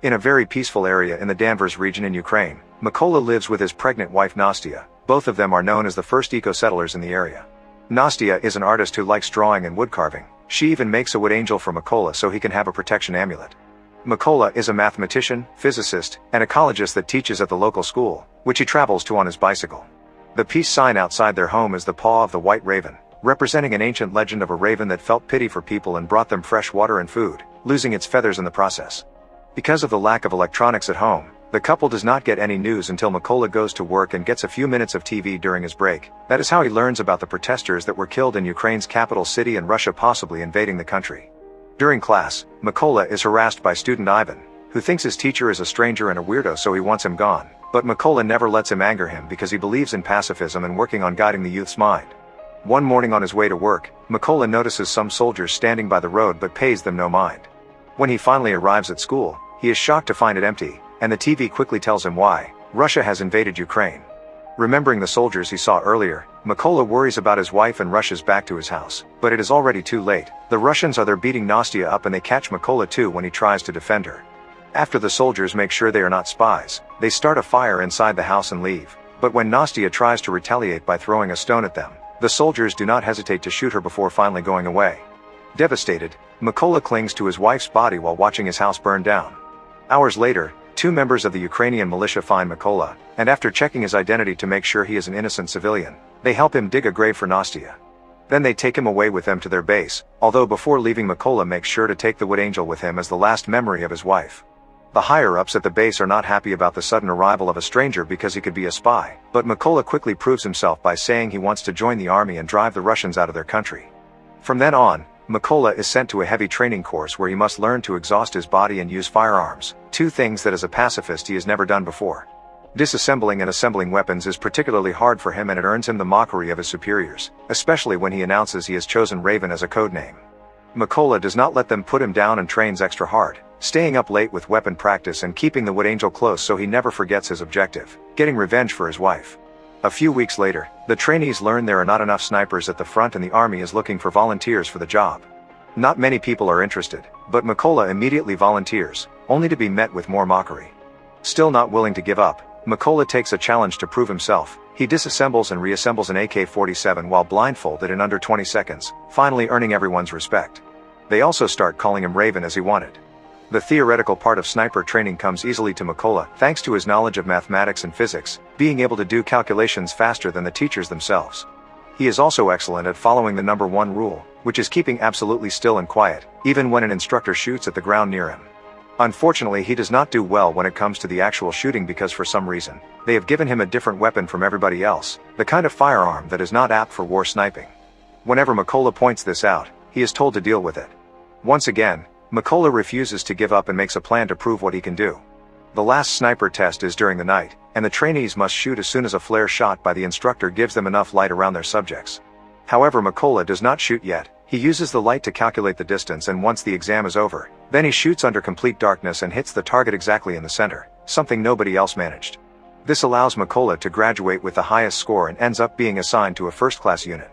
In a very peaceful area in the Danvers region in Ukraine, Mykola lives with his pregnant wife Nastya. Both of them are known as the first eco-settlers in the area. Nastya is an artist who likes drawing and woodcarving. She even makes a wood angel for Mykola so he can have a protection amulet. Mykola is a mathematician, physicist, and ecologist that teaches at the local school, which he travels to on his bicycle. The peace sign outside their home is the paw of the white raven, representing an ancient legend of a raven that felt pity for people and brought them fresh water and food, losing its feathers in the process. Because of the lack of electronics at home, the couple does not get any news until Mykola goes to work and gets a few minutes of TV during his break. That is how he learns about the protesters that were killed in Ukraine's capital city and Russia possibly invading the country. During class, Mykola is harassed by student Ivan, who thinks his teacher is a stranger and a weirdo so he wants him gone, but Mykola never lets him anger him because he believes in pacifism and working on guiding the youth's mind. One morning on his way to work, Mykola notices some soldiers standing by the road but pays them no mind. When he finally arrives at school, he is shocked to find it empty, and the TV quickly tells him why: Russia has invaded Ukraine. Remembering the soldiers he saw earlier, Mykola worries about his wife and rushes back to his house, but it is already too late. The Russians are there beating Nastya up and they catch Mykola too when he tries to defend her. After the soldiers make sure they are not spies, they start a fire inside the house and leave, but when Nastya tries to retaliate by throwing a stone at them, the soldiers do not hesitate to shoot her before finally going away. Devastated, Mykola clings to his wife's body while watching his house burn down. Hours later, two members of the Ukrainian militia find Mykola, and after checking his identity to make sure he is an innocent civilian, they help him dig a grave for Nastya. Then they take him away with them to their base, although before leaving Mykola makes sure to take the wood angel with him as the last memory of his wife. The higher-ups at the base are not happy about the sudden arrival of a stranger because he could be a spy, but Mykola quickly proves himself by saying he wants to join the army and drive the Russians out of their country. From then on, Mykola is sent to a heavy training course where he must learn to exhaust his body and use firearms, two things that as a pacifist he has never done before. Disassembling and assembling weapons is particularly hard for him and it earns him the mockery of his superiors, especially when he announces he has chosen Raven as a code name. Mykola does not let them put him down and trains extra hard, staying up late with weapon practice and keeping the wood angel close so he never forgets his objective: getting revenge for his wife. A few weeks later, the trainees learn there are not enough snipers at the front and the army is looking for volunteers for the job. Not many people are interested, but Mykola immediately volunteers, only to be met with more mockery. Still not willing to give up, Mykola takes a challenge to prove himself. He disassembles and reassembles an AK-47 while blindfolded in under 20 seconds, finally earning everyone's respect. They also start calling him Raven as he wanted. The theoretical part of sniper training comes easily to Mykola thanks to his knowledge of mathematics and physics, being able to do calculations faster than the teachers themselves. He is also excellent at following the number one rule, which is keeping absolutely still and quiet, even when an instructor shoots at the ground near him. Unfortunately, he does not do well when it comes to the actual shooting because for some reason, they have given him a different weapon from everybody else, the kind of firearm that is not apt for war sniping. Whenever Mykola points this out, he is told to deal with it. Once again, Mykola refuses to give up and makes a plan to prove what he can do. The last sniper test is during the night, and the trainees must shoot as soon as a flare shot by the instructor gives them enough light around their subjects. However, Mykola does not shoot yet. He uses the light to calculate the distance, and once the exam is over, then he shoots under complete darkness and hits the target exactly in the center, something nobody else managed. This allows Mykola to graduate with the highest score and ends up being assigned to a first-class unit.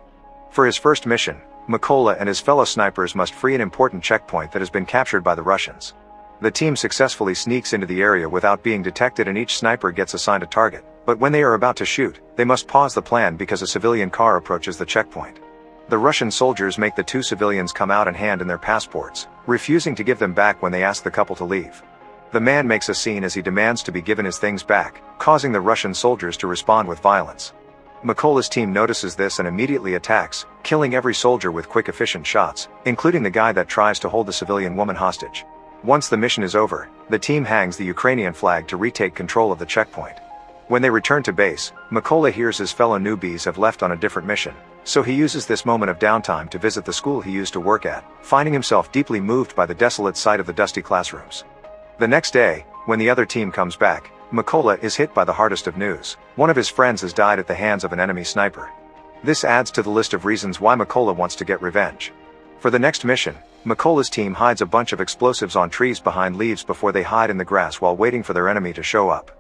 For his first mission, Mykola and his fellow snipers must free an important checkpoint that has been captured by the Russians. The team successfully sneaks into the area without being detected and each sniper gets assigned a target, but when they are about to shoot, they must pause the plan because a civilian car approaches the checkpoint. The Russian soldiers make the two civilians come out and hand in their passports, refusing to give them back when they ask the couple to leave. The man makes a scene as he demands to be given his things back, causing the Russian soldiers to respond with violence. Mykola's team notices this and immediately attacks, killing every soldier with quick efficient shots, including the guy that tries to hold the civilian woman hostage. Once the mission is over, the team hangs the Ukrainian flag to retake control of the checkpoint. When they return to base, Mykola hears his fellow newbies have left on a different mission, so he uses this moment of downtime to visit the school he used to work at, finding himself deeply moved by the desolate sight of the dusty classrooms. The next day, when the other team comes back, Mykola is hit by the hardest of news. One of his friends has died at the hands of an enemy sniper. This adds to the list of reasons why Mykola wants to get revenge. For the next mission, Mykola's team hides a bunch of explosives on trees behind leaves before they hide in the grass while waiting for their enemy to show up.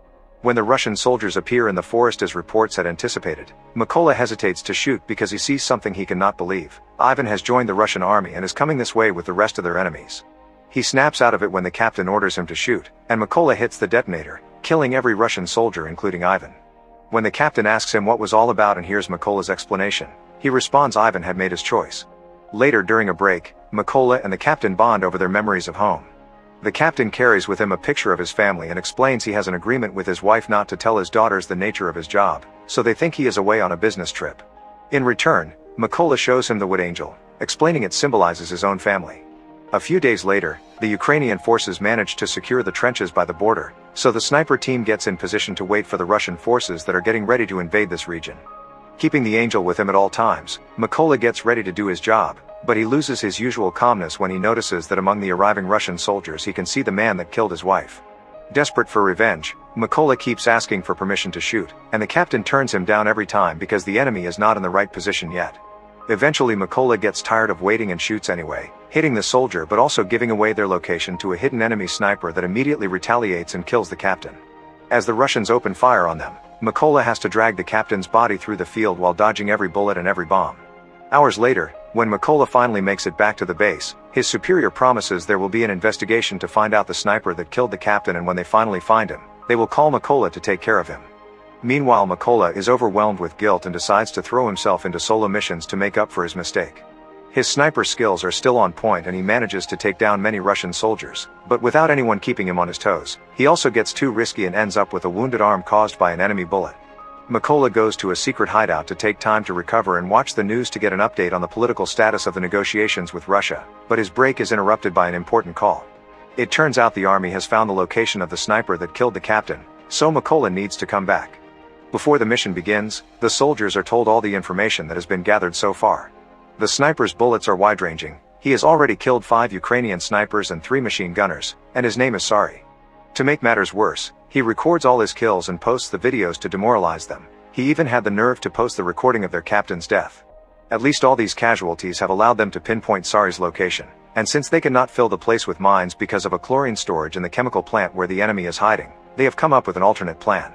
When the Russian soldiers appear in the forest as reports had anticipated, Mykola hesitates to shoot because he sees something he cannot believe. Ivan has joined the Russian army and is coming this way with the rest of their enemies. He snaps out of it when the captain orders him to shoot, and Mykola hits the detonator, killing every Russian soldier including Ivan. When the captain asks him what was all about and hears Mykola's explanation, he responds Ivan had made his choice. Later during a break, Mykola and the captain bond over their memories of home. The captain carries with him a picture of his family and explains he has an agreement with his wife not to tell his daughters the nature of his job, so they think he is away on a business trip. In return, Mykola shows him the wood angel, explaining it symbolizes his own family. A few days later, the Ukrainian forces manage to secure the trenches by the border, so the sniper team gets in position to wait for the Russian forces that are getting ready to invade this region. Keeping the angel with him at all times, Mykola gets ready to do his job, but he loses his usual calmness when he notices that among the arriving Russian soldiers he can see the man that killed his wife. Desperate for revenge, Mykola keeps asking for permission to shoot, and the captain turns him down every time because the enemy is not in the right position yet. Eventually Mykola gets tired of waiting and shoots anyway, hitting the soldier but also giving away their location to a hidden enemy sniper that immediately retaliates and kills the captain. As the Russians open fire on them, Mykola has to drag the captain's body through the field while dodging every bullet and every bomb. Hours later, when Mykola finally makes it back to the base, his superior promises there will be an investigation to find out the sniper that killed the captain, and when they finally find him, they will call Mykola to take care of him. Meanwhile, Mykola is overwhelmed with guilt and decides to throw himself into solo missions to make up for his mistake. His sniper skills are still on point and he manages to take down many Russian soldiers, but without anyone keeping him on his toes. He also gets too risky and ends up with a wounded arm caused by an enemy bullet. Mykola goes to a secret hideout to take time to recover and watch the news to get an update on the political status of the negotiations with Russia, but his break is interrupted by an important call. It turns out the army has found the location of the sniper that killed the captain, so Mykola needs to come back. Before the mission begins, the soldiers are told all the information that has been gathered so far. The sniper's bullets are wide-ranging, he has already killed 5 Ukrainian snipers and 3 machine gunners, and his name is Sari. To make matters worse, he records all his kills and posts the videos to demoralize them. He even had the nerve to post the recording of their captain's death. At least all these casualties have allowed them to pinpoint Sari's location, and since they cannot fill the place with mines because of a chlorine storage in the chemical plant where the enemy is hiding, they have come up with an alternate plan.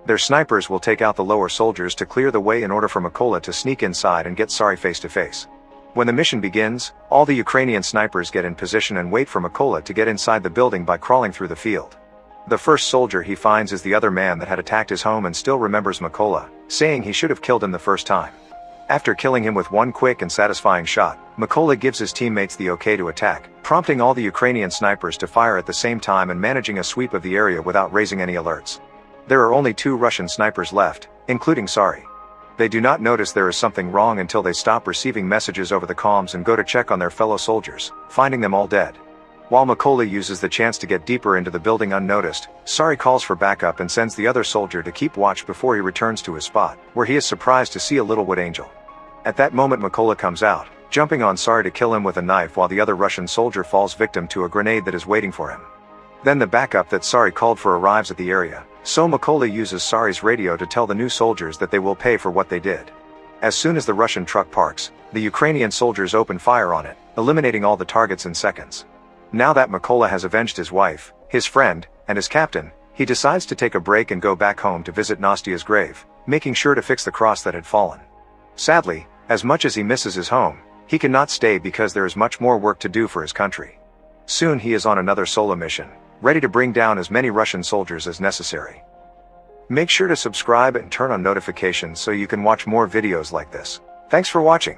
Their snipers will take out the lower soldiers to clear the way in order for Mykola to sneak inside and get Sari face to face. When the mission begins, all the Ukrainian snipers get in position and wait for Mykola to get inside the building by crawling through the field. The first soldier he finds is the other man that had attacked his home and still remembers Mykola, saying he should have killed him the first time. After killing him with one quick and satisfying shot, Mykola gives his teammates the okay to attack, prompting all the Ukrainian snipers to fire at the same time and managing a sweep of the area without raising any alerts. There are only 2 Russian snipers left, including Sari. They do not notice there is something wrong until they stop receiving messages over the comms and go to check on their fellow soldiers, finding them all dead. While Mykola uses the chance to get deeper into the building unnoticed, Sari calls for backup and sends the other soldier to keep watch before he returns to his spot, where he is surprised to see a little wood angel. At that moment Mykola comes out, jumping on Sari to kill him with a knife while the other Russian soldier falls victim to a grenade that is waiting for him. Then the backup that Sari called for arrives at the area, so Mykola uses Sari's radio to tell the new soldiers that they will pay for what they did. As soon as the Russian truck parks, the Ukrainian soldiers open fire on it, eliminating all the targets in seconds. Now that Mykola has avenged his wife, his friend, and his captain, he decides to take a break and go back home to visit Nastia's grave, making sure to fix the cross that had fallen. Sadly, as much as he misses his home, he cannot stay because there is much more work to do for his country. Soon he is on another solo mission, ready to bring down as many Russian soldiers as necessary. Make sure to subscribe and turn on notifications so you can watch more videos like this. Thanks for watching.